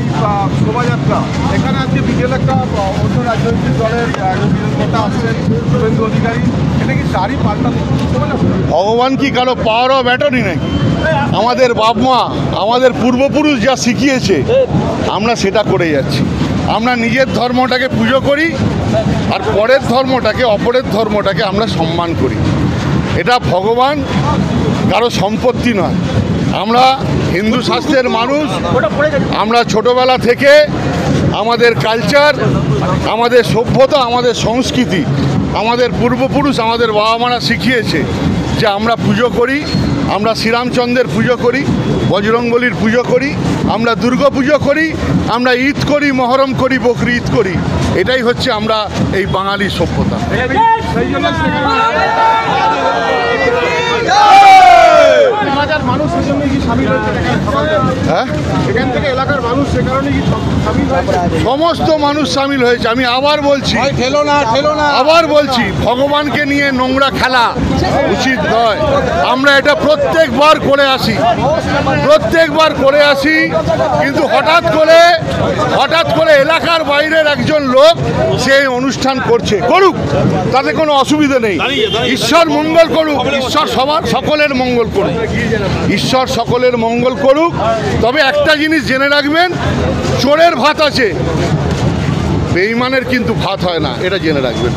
এই শোভাযাত্রা, এখানে আজকে বিকেলে একটা অন্য রাজনৈতিক দলের নেতা আসছেন শুভেন্দু অধিকারী, এটা কি দাড়ি পাল্টানো ভগবান কি কারো পাওয়ার অফ অ্যাটর্নি নাকি? আমাদের বাপ মা, আমাদের পূর্বপুরুষ যা শিখিয়েছে আমরা সেটা করে যাচ্ছি। আমরা নিজের ধর্মটাকে পুজো করি আর পরের ধর্মটাকে, অপরের ধর্মটাকে আমরা সম্মান করি। এটা ভগবান কারো সম্পত্তি নয়। আমরা হিন্দু শাস্ত্রের মানুষ। আমরা ছোটবেলা থেকে আমাদের কালচার, আমাদের সভ্যতা, আমাদের সংস্কৃতি, আমাদের পূর্বপুরুষ, আমাদের বাবা মারা শিখিয়েছে যে আমরা পুজো করি। আমরা শ্রীরামচন্দ্রের পুজো করি, বজরংবলীর পুজো করি, আমরা দুর্গা পুজো করি, আমরা ঈদ করি, মহরম করি, বকরি ঈদ করি। এটাই হচ্ছে আমরা এই বাঙালির সভ্যতা। মানুষ সেজন্য কি সামিল হয়েছে? হ্যাঁ, এখান থেকে এলাকার মানুষ সে কারণে কি সামিল হয়েছে? সমস্ত মানুষ সামিল হয়েছে। আমি আবার বলছি, আবার বলছি, ভগবানকে নিয়ে নোংরা খেলা উচিত নয়। আমরা এটা প্রত্যেকবার করে আসি, কিন্তু হঠাৎ করে এলাকার বাইরের একজন লোক সেই অনুষ্ঠান করুক, তাতে কোনো অসুবিধা নেই। ঈশ্বর মঙ্গল করুক, ঈশ্বর সকলের মঙ্গল করুক, ঈশ্বর সকলের মঙ্গল করুক। তবে একটা জিনিস জেনে রাখবেন, চোরের ভাত আছে, বেঈমানের কিন্তু ভাত হয় না, এটা জেনে রাখবেন।